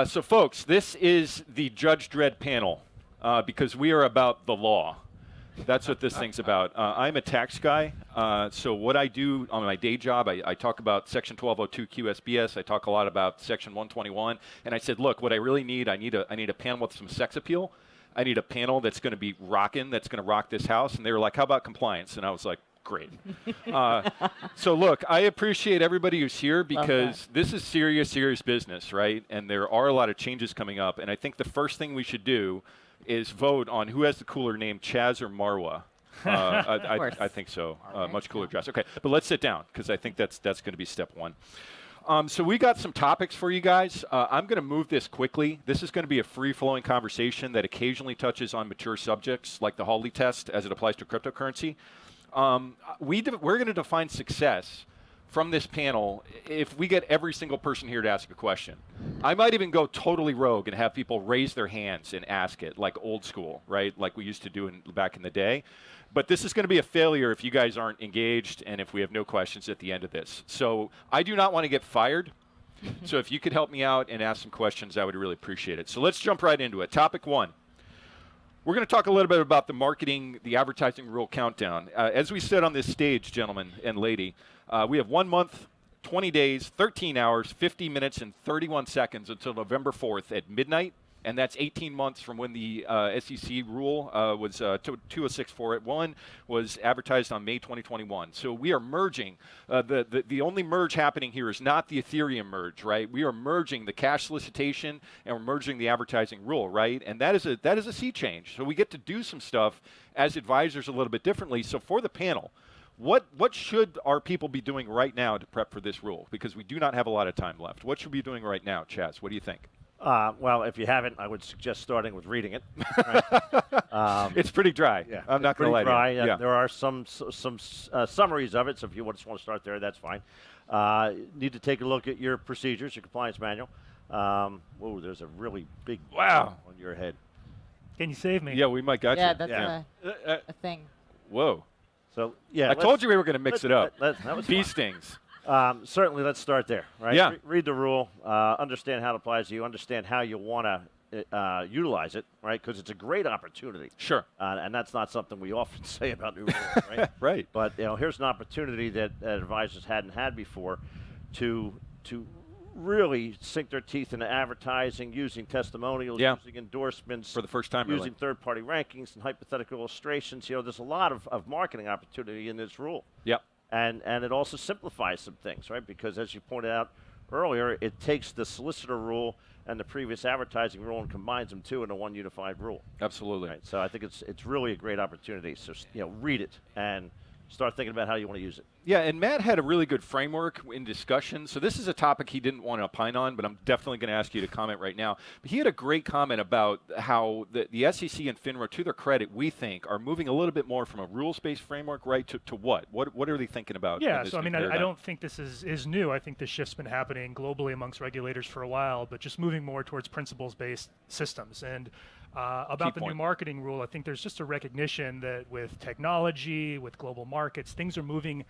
So folks, this is the Judge Dredd panel because we are about the law. That's what this thing's about. I'm a tax guy, so what I do on my day job, I talk about Section 1202 QSBS. I talk a lot about Section 121, and I said, look, what I really need, I need a panel with some sex appeal. I need a panel that's going to be rocking, that's going to rock this house. And they were like, how about compliance? And I was like, great. So look, I appreciate everybody who's here because this is serious business, right? And there are a lot of changes coming up, and I think the first thing we should do is vote on who has the cooler name, Chaz or Marwa. I think so. Much cooler dress. Okay, but let's sit down because I think that's going to be step one. So we got some topics for you guys. I'm going to move this quickly. This is going to be a free-flowing conversation that occasionally touches on mature subjects like the Hawley test as it applies to cryptocurrency. We're going to define success from this panel if we get every single person here to ask a question. I might even go totally rogue and have people raise their hands and ask it, like old school, right? Like we used to do back in the day. But this is going to be a failure if you guys aren't engaged and if we have no questions at the end of this. So I do not want to get fired. So if you could help me out and ask some questions, I would really appreciate it. So let's jump right into it. Topic one. We're going to talk a little bit about the marketing, the advertising rule countdown. As we said on this stage, gentlemen and lady, we have 1 month, 20 days, 13 hours, 50 minutes, and 31 seconds until November 4th at midnight. And that's 18 months from when the SEC rule was 206481 was advertised on May 2021. So we are merging. The only merge happening here is not the Ethereum merge, right? We are merging the cash solicitation and we're merging the advertising rule, right? And that is a sea change. So we get to do some stuff as advisors a little bit differently. So for the panel, what should our people be doing right now to prep for this rule? Because we do not have a lot of time left. What should we be doing right now, Chaz? What do you think? Well, if you haven't, I would suggest starting with reading it. Right? It's pretty dry. Yeah, I'm not going to lie to you. Yeah. There are some summaries of it, so if you just want to start there, that's fine. Need to take a look at your procedures, your compliance manual. Whoa, there's a really big wow on your head. Can you save me? Yeah, we might got you. Yeah, that's a thing. Whoa. So yeah, I told you we were going to mix it up. That was Bee stings. Certainly, let's start there, right? Yeah. Read the rule, understand how it applies to you, understand how you want to utilize it, right? Because it's a great opportunity. Sure. And that's not something we often say about new rules, right? Right. But here's an opportunity that advisors hadn't had before to really sink their teeth into advertising, using testimonials, using endorsements. For the first time, using third-party rankings and hypothetical illustrations. There's a lot of marketing opportunity in this rule. Yep. And it also simplifies some things, right? Because as you pointed out earlier, it takes the solicitor rule and the previous advertising rule and combines them two into one unified rule. Absolutely. Right? So I think it's really a great opportunity. So read it and start thinking about how you want to use it. Yeah, and Matt had a really good framework in discussion. So this is a topic he didn't want to opine on, but I'm definitely going to ask you to comment right now. But he had a great comment about how the SEC and FINRA, to their credit, we think, are moving a little bit more from a rules-based framework, right, to what? What are they thinking about? Yeah, so I mean, I don't think this is new. I think this shift's been happening globally amongst regulators for a while, but just moving more towards principles-based systems. And about the new marketing rule, I think there's just a recognition that with technology, with global markets, things are moving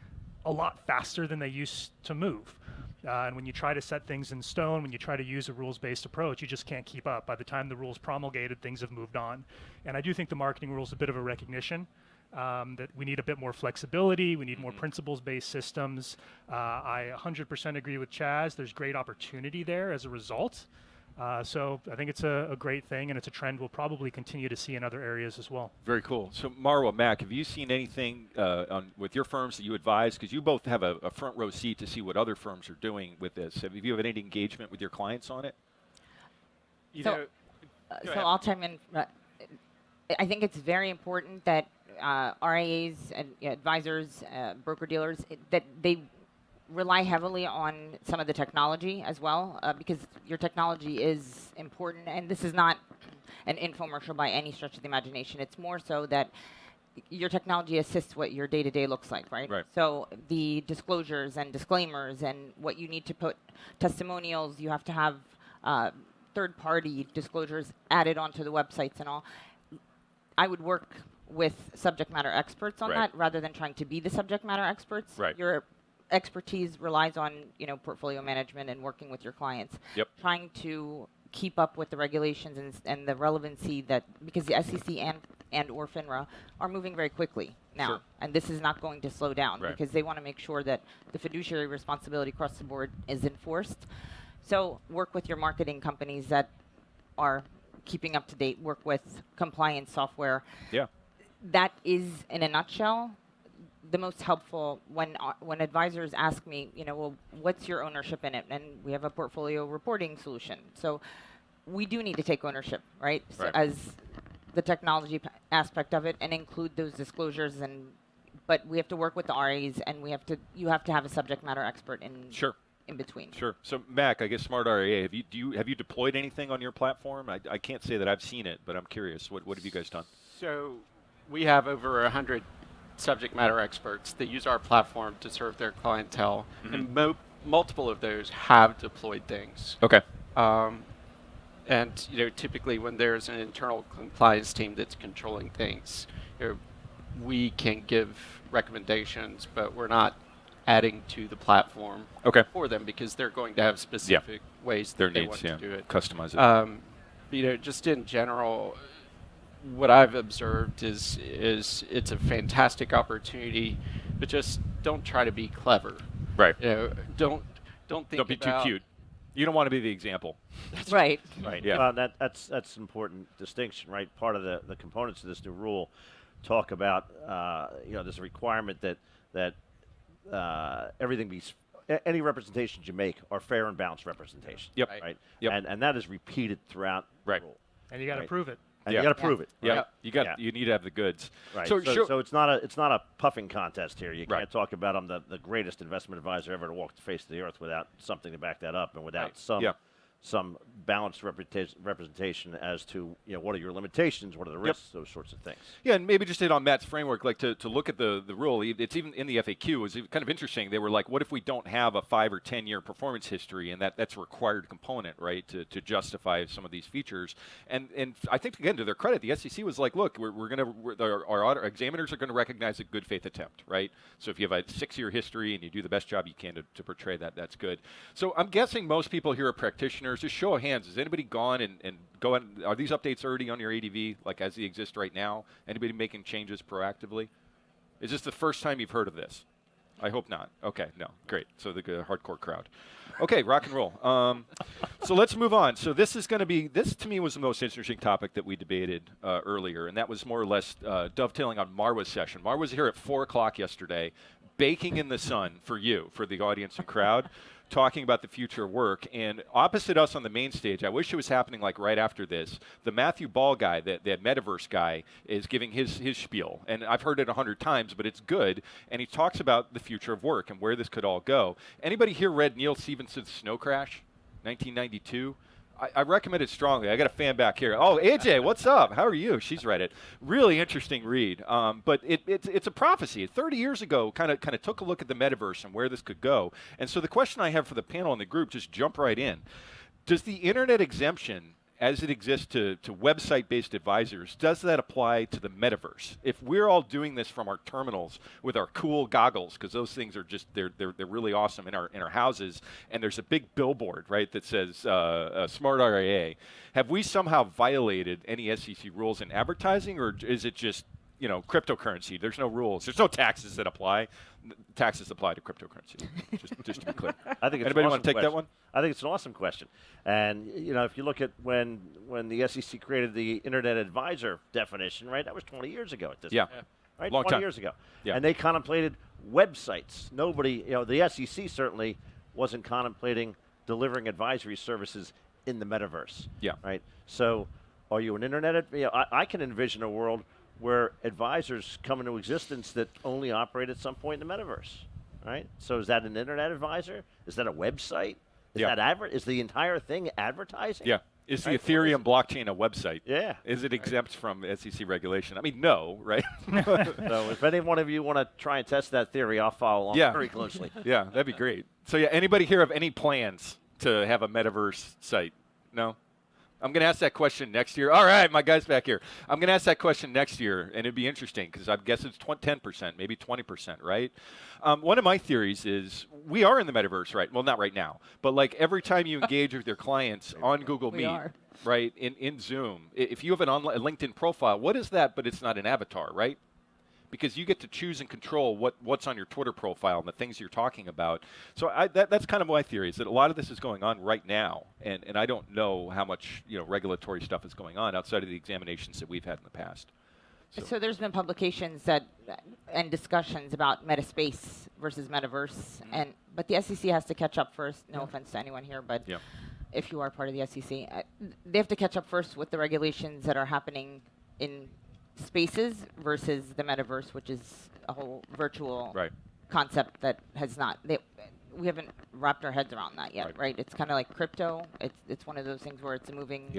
a lot faster than they used to move. And when you try to set things in stone, when you try to use a rules-based approach, you just can't keep up. By the time the rules promulgated, things have moved on. And I do think the marketing rule is a bit of a recognition that we need a bit more flexibility, we need more principles-based systems. I 100% agree with Chaz. There's great opportunity there as a result. So I think it's a great thing, and it's a trend we'll probably continue to see in other areas as well. Very cool. So Marwa, Mac, have you seen anything with your firms that you advise? Because you both have a front row seat to see what other firms are doing with this. Have you had any engagement with your clients on it? So I'll chime in. I think it's very important that RIAs and advisors, broker-dealers, that they rely heavily on some of the technology as well, because your technology is important. And this is not an infomercial by any stretch of the imagination. It's more so that your technology assists what your day-to-day looks like, right? So the disclosures and disclaimers and what you need to put, testimonials, you have to have third-party disclosures added onto the websites and all. I would work with subject matter experts on that rather than trying to be the subject matter experts. Your expertise relies on portfolio management and working with your clients. Trying to keep up with the regulations and the relevancy that, because the SEC and or FINRA are moving very quickly now, Sure. and this is not going to slow down Right. because they want to make sure that the fiduciary responsibility across the board is enforced. So work with your marketing companies that are keeping up to date, work with compliance software. Yeah. That is, in a nutshell, the most helpful when advisors ask me, well, what's your ownership in it? And we have a portfolio reporting solution. So we do need to take ownership, right? So Right. as the technology aspect of it and include those disclosures, but we have to work with the RAs, and you have to have a subject matter expert in between. Sure. So Mac, I guess Smart RIA, have you deployed anything on your platform? I can't say that I've seen it, but I'm curious. What have you guys done? So we have over 100 subject matter experts that use our platform to serve their clientele, and multiple of those have deployed things. Okay. And typically when there's an internal compliance team that's controlling things, we can give recommendations, but we're not adding to the platform for them because they're going to have specific ways that they want to do it. Customize it. Just in general, what I've observed is it's a fantastic opportunity, but just don't try to be clever. Right. Don't think Don't be too cute. You don't want to be the example. Right. Right. Yeah. That's an important distinction, right? Part of the components of this new rule talk about there's a requirement that everything any representations you make are fair and balanced representations. Yep. Right. Yep. And that is repeated throughout the rule. And you got to prove it. And you got to prove it. Yeah. Right? You need to have the goods. Right. So it's not a puffing contest here. You Right. can't talk about I'm the greatest investment advisor ever to walk the face of the earth without something to back that up and without some balanced representation as to what are your limitations, what are the risks, those sorts of things. Yeah, and maybe just hit on Matt's framework, like to look at the rule. It's even in the FAQ. It was kind of interesting. They were like, what if we don't have a 5 or 10 year performance history, and that's a required component, right, to justify some of these features. And I think, again, to their credit, the SEC was like, look, our examiners are going to recognize a good faith attempt, right? So if you have a 6-year history and you do the best job you can to portray that, that's good. So I'm guessing most people here are practitioners. Just show of hands, has anybody gone and go on? Are these updates already on your ADV, like as they exist right now? Anybody making changes proactively? Is this the first time you've heard of this? I hope not. Okay, no, great. So the hardcore crowd. Okay, rock and roll. So let's move on. So this to me was the most interesting topic that we debated earlier, and that was more or less dovetailing on Marwa's session. Marwa was here at 4 o'clock yesterday, baking in the sun for the audience and crowd, talking about the future of work. And opposite us on the main stage, I wish it was happening like right after this, the Matthew Ball guy, that metaverse guy, is giving his spiel. And I've heard it 100 times, but it's good. And he talks about the future of work and where this could all go. Anybody here read Neil Stephenson's Snow Crash, 1992? I recommend it strongly. I got a fan back here. Oh, AJ, what's up? How are you? She's read it. Really interesting read. But it's a prophecy. 30 years ago, kind of took a look at the metaverse and where this could go. And so the question I have for the panel and the group, just jump right in. Does the internet exemption, as it exists to website-based advisors, does that apply to the metaverse? If we're all doing this from our terminals with our cool goggles, because those things are just they're really awesome in our houses, and there's a big billboard, right, that says Smart RIA, have we somehow violated any SEC rules in advertising, or is it just cryptocurrency? There's no rules. There's no taxes that apply. Taxes apply to cryptocurrency. just to be clear. I think it's Anybody an awesome want to take question. that one? I think it's an awesome question. And if you look at when the SEC created the Internet Advisor definition, right, that was 20 years ago at this point. Right, Long 20 time. years ago. Yeah. And they contemplated websites. Nobody, the SEC certainly wasn't contemplating delivering advisory services in the metaverse. Yeah. Right. So, are you an internet? I can envision a world where advisors come into existence that only operate at some point in the metaverse, right? So is that an internet advisor? Is that a website? Is the entire thing advertising? Yeah. Is the Ethereum blockchain a website? Yeah. Is it exempt from SEC regulation? I mean, no, right? So if any one of you want to try and test that theory, I'll follow along very closely. Yeah, that'd be great. So anybody here have any plans to have a metaverse site? No? I'm going to ask that question next year. All right, my guy's back here. I'm going to ask that question next year, and it'd be interesting because I guess it's 10%, maybe 20%, right? One of my theories is we are in the metaverse, right? Well, not right now, but like every time you engage with your clients on Google Meet, right, in Zoom, if you have a LinkedIn profile, what is that? But it's not an avatar, right? Because you get to choose and control what's on your Twitter profile and the things you're talking about. So that's kind of my theory, is that a lot of this is going on right now, and I don't know how much regulatory stuff is going on outside of the examinations that we've had in the past. So there's been publications and discussions about metaspace versus metaverse, but the SEC has to catch up first. No offense to anyone here, but if you are part of the SEC, they have to catch up first with the regulations that are happening in spaces versus the metaverse, which is a whole virtual concept that has not. We haven't wrapped our heads around that yet, right? It's kind of like crypto. It's one of those things where it's moving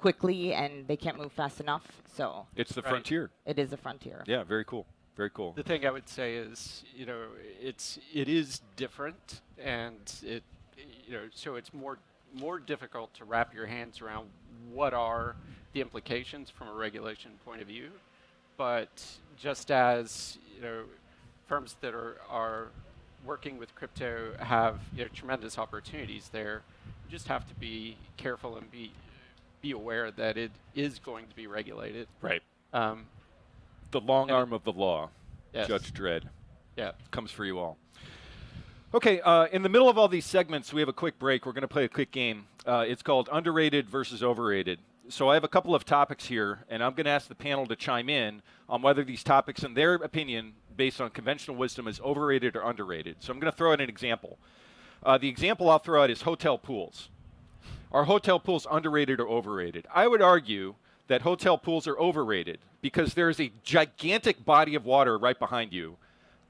quickly, and they can't move fast enough. So it's the frontier. It is a frontier. Yeah, very cool. Very cool. The thing I would say is, it is different, and so it's more difficult to wrap your hands around what are the implications from a regulation point of view. But just as firms that are working with crypto have tremendous opportunities there, you just have to be careful and be aware that it is going to be regulated. Right. The long arm of the law, Judge Dredd, comes for you all. Okay, in the middle of all these segments, we have a quick break. We're going to play a quick game. It's called Underrated versus Overrated. So I have a couple of topics here, and I'm going to ask the panel to chime in on whether these topics, in their opinion, based on conventional wisdom, is overrated or underrated. So I'm going to throw out an example. The example I'll throw out is hotel pools. Are hotel pools underrated or overrated? I would argue that hotel pools are overrated because there is a gigantic body of water right behind you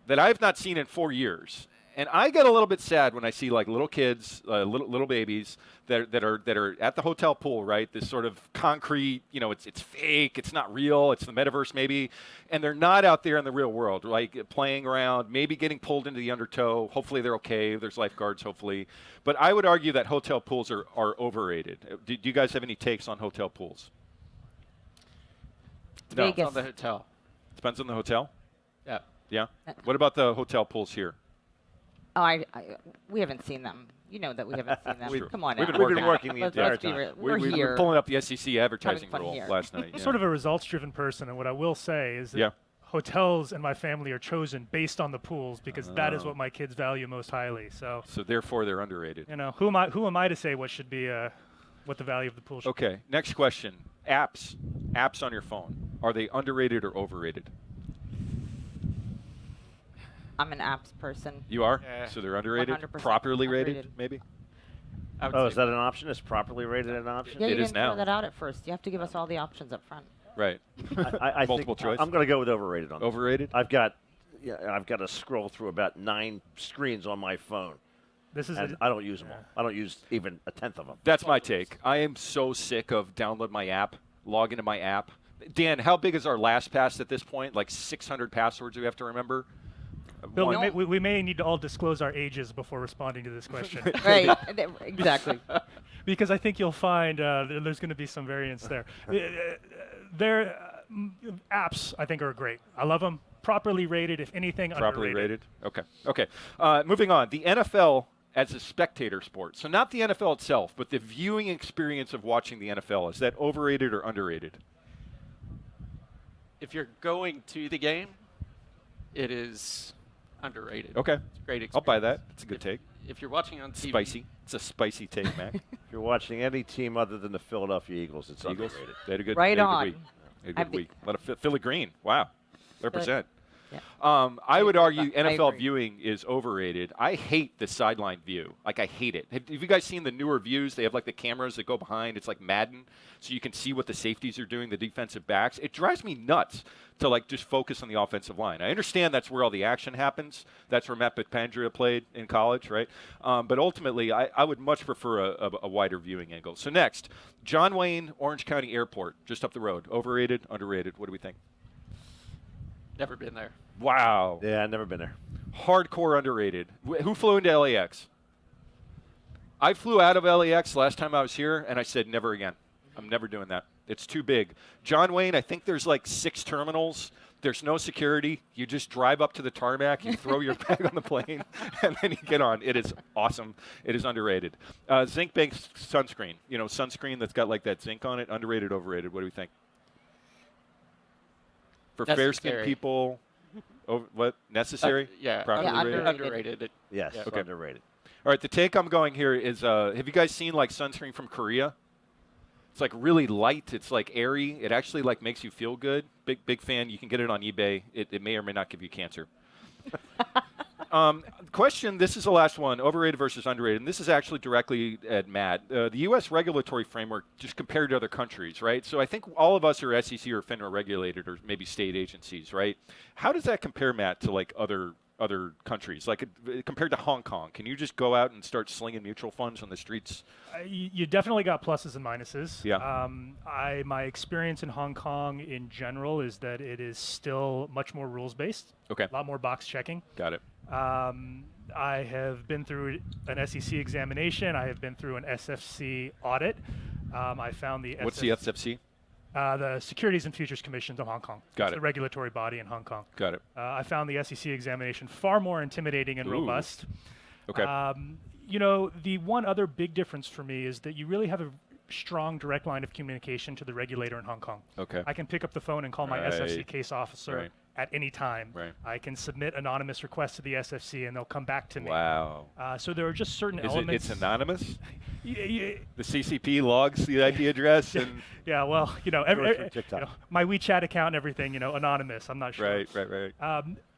that I've not seen in 4 years. And I get a little bit sad when I see like little kids, little babies that are at the hotel pool, right? This sort of concrete, it's fake, it's not real, it's the metaverse maybe, and they're not out there in the real world, like playing around, maybe getting pulled into the undertow. Hopefully they're okay. There's lifeguards, hopefully. But I would argue that hotel pools are overrated. Do you guys have any takes on hotel pools? No. Depends on the hotel. Depends on the hotel? Yeah. Yeah? What about the hotel pools here? Oh, we haven't seen them. You know that we haven't seen them. Come on, we've now. been working the entire time. We're we here. were pulling up the SEC advertising rule here. last night. I'm sort of a results-driven person, and what I will say is that hotels and my family are chosen based on the pools because that is what my kids value most highly. So therefore, they're underrated. Who am I to say what should be what the value of the pool should be? Okay, next question. Apps on your phone, are they underrated or overrated? I'm an apps person. You are? Yeah. So they're underrated? 100% Properly underrated. rated, maybe? Oh, is that an option? Is properly rated an option? Yeah, you It is didn't now. throw that out at first. You have to give us all the options up front. Right. I Multiple think choice? I'm going to go with overrated on that. Overrated? I've got to scroll through about 9 screens on my phone. This is And I don't use them all. I don't use even a tenth of them. That's my take. I am so sick of download my app, log into my app. Dan, how big is our LastPass at this point? Like 600 passwords we have to remember? Bill, we may need to all disclose our ages before responding to this question. Right, exactly. Because I think you'll find there's going to be some variance there. Apps, I think, are great. I love them. Properly rated, if anything, Properly underrated. rated? Okay. Moving on. The NFL as a spectator sport. So not the NFL itself, but the viewing experience of watching the NFL. Is that overrated or underrated? If you're going to the game, it is underrated. Okay. It's a great experience. I'll buy that. It's a good take. If you're watching on TV, Spicy. It's a spicy take, Mac. If you're watching any team other than the Philadelphia Eagles, it's Eagles. underrated. They had a good, Right they had a on. good week. They had a good week. A lot of Philly Green. Wow. Represent. Yeah. I would argue I NFL agree. viewing is overrated. I hate the sideline view. Like, I hate it. Have you guys seen the newer views? They have, like, the cameras that go behind. It's like Madden, so you can see what the safeties are doing, the defensive backs. It drives me nuts to, like, just focus on the offensive line. I understand that's where all the action happens. That's where Matt Pandria played in college, right? But ultimately, I would much prefer a wider viewing angle. So next, John Wayne, Orange County Airport, just up the road. Overrated, underrated? What do we think? never been there. Wow. Yeah, I've never been there. Hardcore underrated. Who flew into LAX? I flew out of LAX last time I was here, and I said never again. I'm never doing that. It's too big. John Wayne, I think there's like 6 terminals. There's no security. You just drive up to the tarmac, you throw your bag on the plane, and then you get on. It is awesome. It is underrated. Zinc-based sunscreen. Sunscreen that's got like that zinc on it. Underrated, overrated. What do we think? For fair-skinned people, what? Necessary? Underrated. Yes, yeah. Okay. Underrated. All right, the take I'm going here is, have you guys seen like sunscreen from Korea? It's like really light. It's like airy. It actually like makes you feel good. Big fan. You can get it on eBay. It may or may not give you cancer. Question, this is the last one, overrated versus underrated. And this is actually directly at Matt. The U.S. regulatory framework just compared to other countries, right? So I think all of us are SEC or FINRA regulated or maybe state agencies, right? How does that compare, Matt, to like other countries, like compared to Hong Kong? Can you just go out and start slinging mutual funds on the streets? You definitely got pluses and minuses. Yeah. My experience in Hong Kong in general is that it is still much more rules-based. Okay. A lot more box checking. Got it. I have been through an SEC examination. I have been through an SFC audit. I found the What's the SFC? The Securities and Futures Commission of Hong Kong. Got It's it. the regulatory body in Hong Kong. Got it. I found the SEC examination far more intimidating and robust. Okay. The one other big difference for me is that you really have a strong direct line of communication to the regulator in Hong Kong. Okay. I can pick up the phone and call my SFC case officer at any time. Right. I can submit anonymous requests to the SFC and they'll come back to me. Wow. So there are just certain elements. It's anonymous? The The CCP logs the IP address and yeah, well, my WeChat account and everything, anonymous. I'm not sure. Right.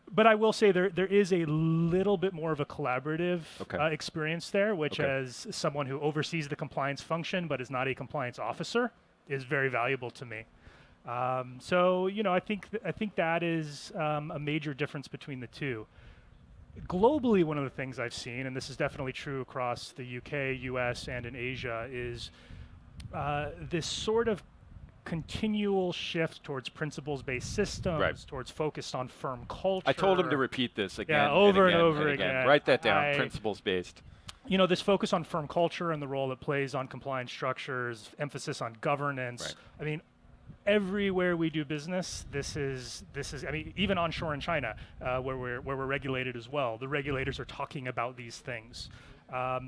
But I will say there is a little bit more of a collaborative experience there, which as someone who oversees the compliance function but is not a compliance officer is very valuable to me. I think that is a major difference between the two. Globally, one of the things I've seen, and this is definitely true across the UK, US, and in Asia, is this sort of continual shift towards principles-based systems, towards focus on firm culture. I told him to repeat this again. Yeah, over and over again. Write that down, principles-based. This focus on firm culture and the role it plays on compliance structures, emphasis on governance. Right. I mean, everywhere we do business, this is. I mean, even onshore in China, where we're regulated as well, the regulators are talking about these things.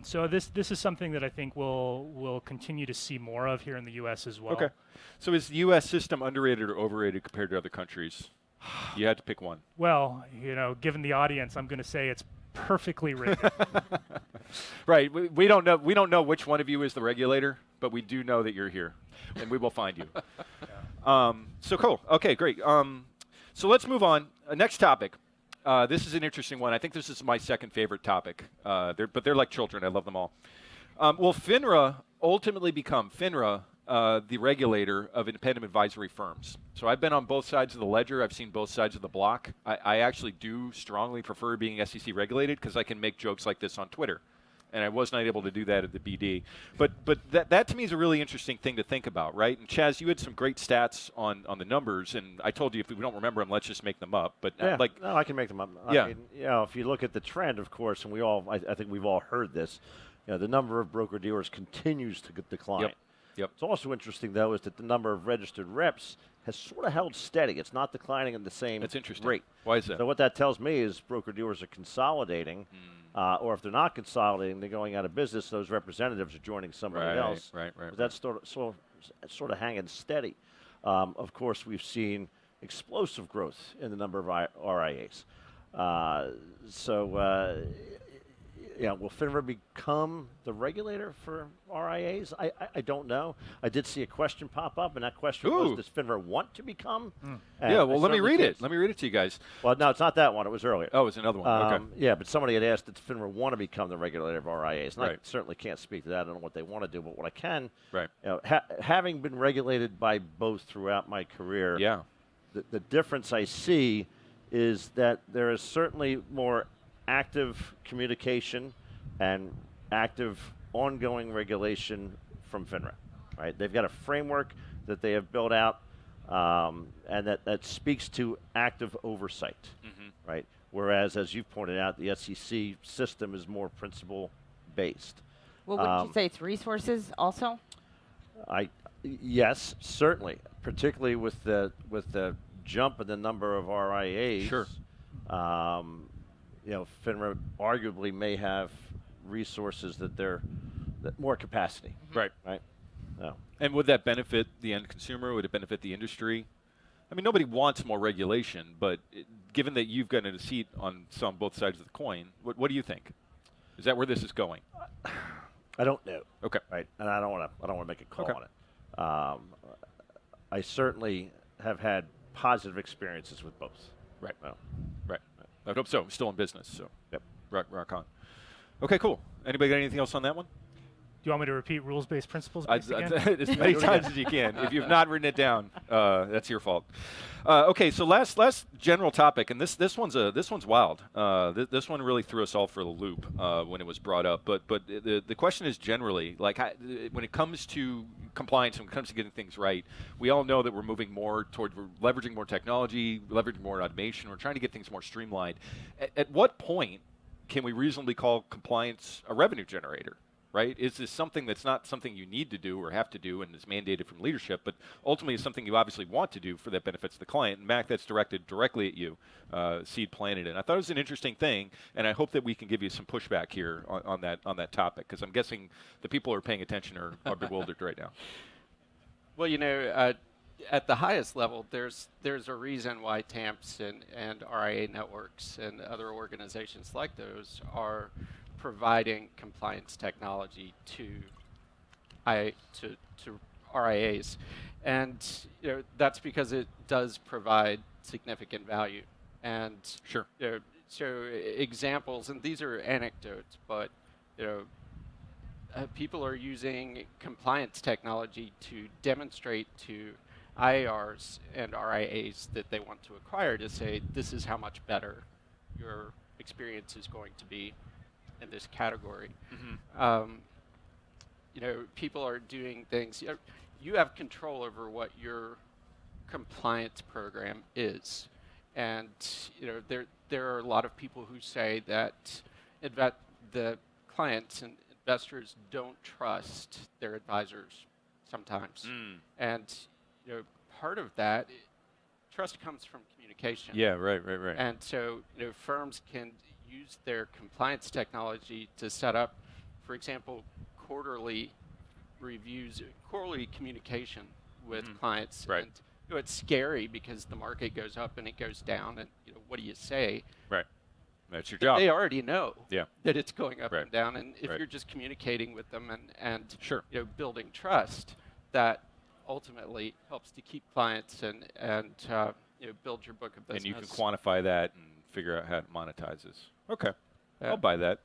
So this is something that I think we'll continue to see more of here in the U.S. as well. Okay. So is the U.S. system underrated or overrated compared to other countries? You had to pick one. Well, given the audience, I'm going to say it's perfectly rated. Right. We don't know. We don't know which one of you is the regulator, but we do know that you're here, and we will find you. So cool. Okay, great. So let's move on. Next topic. This is an interesting one. I think this is my second favorite topic. But they're like children. I love them all. Will FINRA ultimately become the regulator of independent advisory firms? So I've been on both sides of the ledger. I've seen both sides of the block. I actually do strongly prefer being SEC regulated because I can make jokes like this on Twitter. And I was not able to do that at the BD. But that to me is a really interesting thing to think about, right? And Chaz, you had some great stats on the numbers, and I told you if we don't remember them, let's just make them up. But no, I can make them up. Yeah. I mean, if you look at the trend, of course, and I think we've all heard this, the number of broker dealers continues to decline. Yep. It's also interesting, though, is that the number of registered reps has sort of held steady. It's not declining at the same That's interesting. rate. Why is that? So what that tells me is broker dealers are consolidating, or if they're not consolidating, they're going out of business. Those representatives are joining somebody else. Right. But that's sort of hanging steady. Of course, we've seen explosive growth in the number of RIAs. Will FINRA become the regulator for RIAs? I don't know. I did see a question pop up, and that question was, does FINRA want to become? Yeah, well, let me read it. Let me read it to you guys. Well, no, it's not that one. It was earlier. Oh, it's another one. Okay. Yeah, but somebody had asked, does FINRA want to become the regulator of RIAs? And I Right. certainly can't speak to that. I don't know what they want to do, but what I can, Right. Having been regulated by both throughout my career, Yeah. the difference I see is that there is certainly more active communication and active ongoing regulation from FINRA, right? They've got a framework that they have built out, and that speaks to active oversight, right? Whereas, as you pointed out, the SEC system is more principle-based. Well, wouldn't you say it's resources also? Yes, certainly, particularly with the jump in the number of RIAs. Sure. FINRA arguably may have resources that more capacity. Right. Right. No. And would that benefit the end consumer? Would it benefit the industry? I mean, nobody wants more regulation, but given that you've got a seat on both sides of the coin, what do you think? Is that where this is going? I don't know. Okay. Right, and I don't want to make a call Okay. on it. I certainly have had positive experiences with both. Right. No. Right. I hope so. I'm still in business, so Yep. rock on. Okay, cool. Anybody got anything else on that one? Do you want me to repeat rules-based principles again? As many times as you can. If you've not written it down, that's your fault. Okay, so last general topic, and this one's wild. This one really threw us all for the loop when it was brought up. But the question is generally, like, when it comes to compliance, when it comes to getting things right, we all know that we're moving more toward leveraging more technology, leveraging more automation. We're trying to get things more streamlined. At what point can we reasonably call compliance a revenue generator? Right? Is this something that's not something you need to do or have to do and is mandated from leadership, but ultimately is something you obviously want to do for that benefits the client? And Mac, that's directed directly at you, Seed planted it. I thought it was an interesting thing, and I hope that we can give you some pushback here on that topic, because I'm guessing the people who are paying attention are bewildered right now. Well, at the highest level, there's a reason why TAMPs and RIA networks and other organizations like those are providing compliance technology to RIAs, and that's because it does provide significant value. And Sure. So examples, and these are anecdotes, but people are using compliance technology to demonstrate to IARs and RIAs that they want to acquire, to say this is how much better your experience is going to be in this category. Mm-hmm. People are doing things. You have control over what your compliance program is, and there are a lot of people who say that the clients and investors don't trust their advisors sometimes, and part of that trust comes from communication. Yeah, right. And so firms can use their compliance technology to set up, for example, quarterly reviews, quarterly communication with clients. Right. And it's scary because the market goes up and it goes down, and what do you say? Right. That's your job. They already know Yeah. that it's going up Right. and down, and if Right. you're just communicating with them and Sure. building trust, that ultimately helps to keep clients and build your book of business. And you can quantify that and figure out how it monetizes. Okay. Yeah. I'll buy that.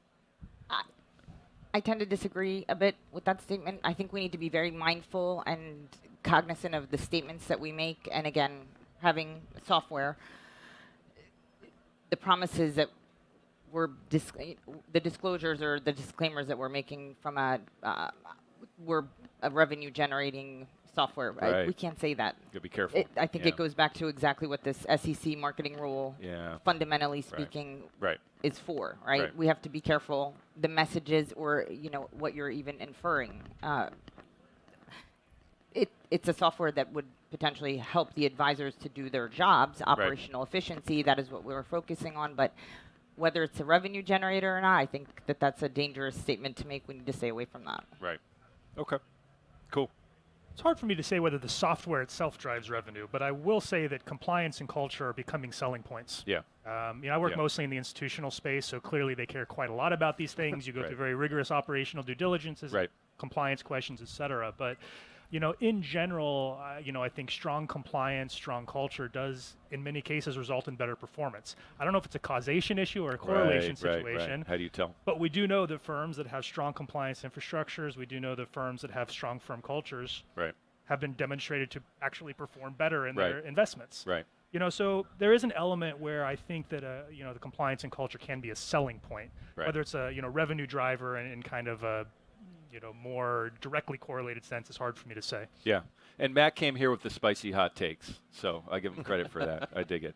I tend to disagree a bit with that statement. I think we need to be very mindful and cognizant of the statements that we make. And again, having software, the promises that the disclosures or the disclaimers that we're making from we're a revenue generating software. Right. We can't say that. You gotta be careful. I think it goes back to exactly what this SEC marketing rule, fundamentally speaking, is for. Right? We have to be careful the messages or what you're even inferring. It's a software that would potentially help the advisors to do their jobs, operational efficiency. That is what we're focusing on. But whether it's a revenue generator or not, I think that's a dangerous statement to make. We need to stay away from that. Right. Okay. Cool. It's hard for me to say whether the software itself drives revenue, but I will say that compliance and culture are becoming selling points. Yeah. I work mostly in the institutional space, so clearly they care quite a lot about these things. You go through very rigorous operational due diligences, compliance questions, et cetera. But in general, I think strong compliance, strong culture does, in many cases, result in better performance. I don't know if it's a causation issue or a correlation situation. Right. How do you tell? But we do know that firms that have strong compliance infrastructures, we do know that firms that have strong firm cultures have been demonstrated to actually perform better in their investments. Right. So there is an element where I think that the compliance and culture can be a selling point, whether it's a revenue driver in kind of a more directly correlated sense is hard for me to say. Yeah. And Matt came here with the spicy hot takes, so I give him credit for that. I dig it.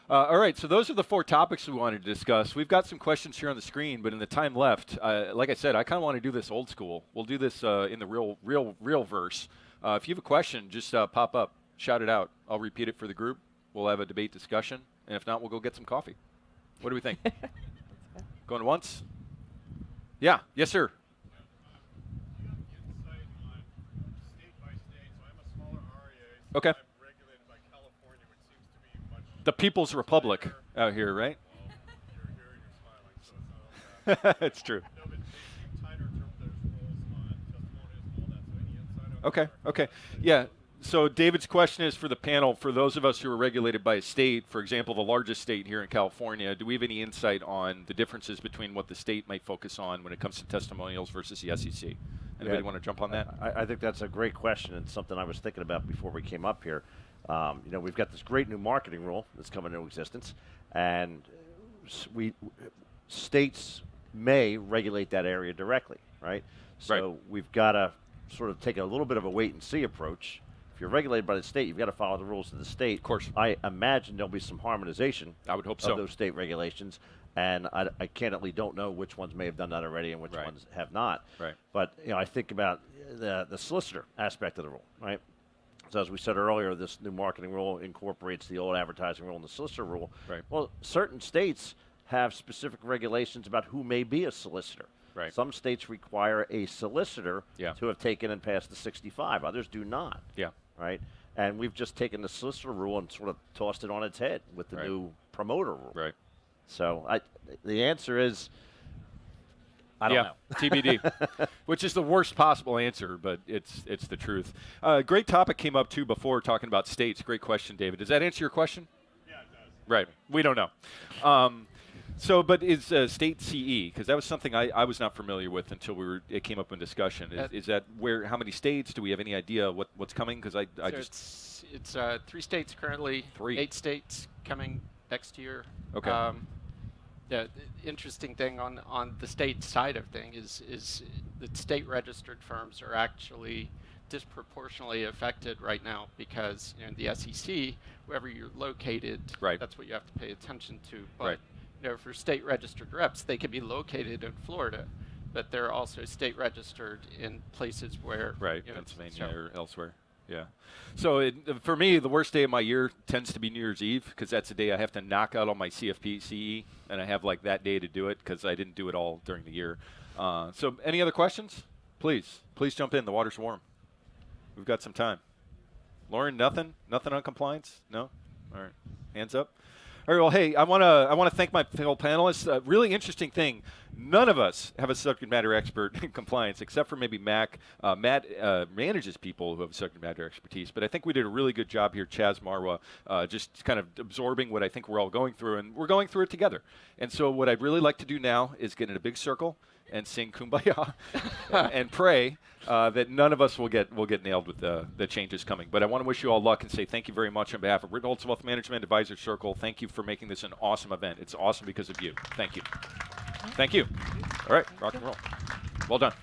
All right, so those are the 4 topics we wanted to discuss. We've got some questions here on the screen, but in the time left, like I said, I kind of want to do this old school. We'll do this in the real verse. If you have a question, just pop up, shout it out. I'll repeat it for the group. We'll have a debate discussion, and if not, we'll go get some coffee. What do we think? Going once? Yeah. Yes, sir. Okay. The People's Republic out here, right? It's true. Okay, okay. Yeah, so David's question is for the panel, for those of us who are regulated by a state, for example, the largest state here in California, do we have any insight on the differences between what the state might focus on when it comes to testimonials versus the SEC? Anybody want to jump on that? I think that's a great question and something I was thinking about before we came up here. We've got this great new marketing rule that's coming into existence, and states may regulate that area directly, right? So we've got to sort of take a little bit of a wait-and-see approach. If you're regulated by the state, you've got to follow the rules of the state. Of course. I imagine there'll be some harmonization I would hope of so. those state regulations, and I candidly don't know which ones may have done that already and which ones have not. Right. But I think about the solicitor aspect of the rule, right? So as we said earlier, this new marketing rule incorporates the old advertising rule and the solicitor rule. Right. Well, certain states have specific regulations about who may be a solicitor. Right. Some states require a solicitor to have taken and passed the 65. Others do not. Yeah. Right. And we've just taken the solicitor rule and sort of tossed it on its head with the new promoter rule. Right. So the answer is, I don't know. TBD, which is the worst possible answer, but it's the truth. Great topic came up, too, before talking about states. Great question, David. Does that answer your question? Yeah, it does. Right. We don't know. But is state CE, because that was something I was not familiar with until it came up in discussion. Is that how many states? Do we have any idea what's coming? Because it's 3 states currently, 8 states coming next year. Okay. The interesting thing on the state side of things is that state registered firms are actually disproportionately affected right now because in the SEC, wherever you're located, that's what you have to pay attention to. But for state registered reps, they can be located in Florida, but they're also state registered in places where Pennsylvania or elsewhere. Yeah. So for me, the worst day of my year tends to be New Year's Eve because that's the day I have to knock out all my CFP CE, and I have like that day to do it because I didn't do it all during the year. So any other questions? Please jump in. The water's warm. We've got some time. Lauren, nothing on compliance? No? All right. Hands up. All right, well, hey, I want to thank my fellow panelists. Really interesting thing. None of us have a subject matter expert in compliance, except for maybe Mac. Matt manages people who have subject matter expertise, but I think we did a really good job here, Chaz Marwa, just kind of absorbing what I think we're all going through, and we're going through it together. And so what I'd really like to do now is get in a big circle and sing Kumbaya and pray that none of us will get nailed with the changes coming. But I want to wish you all luck and say thank you very much on behalf of Ritholtz Wealth Management Advisor Circle. Thank you for making this an awesome event. It's awesome because of you. Thank you. Thank you. All right, rock and roll. Well done.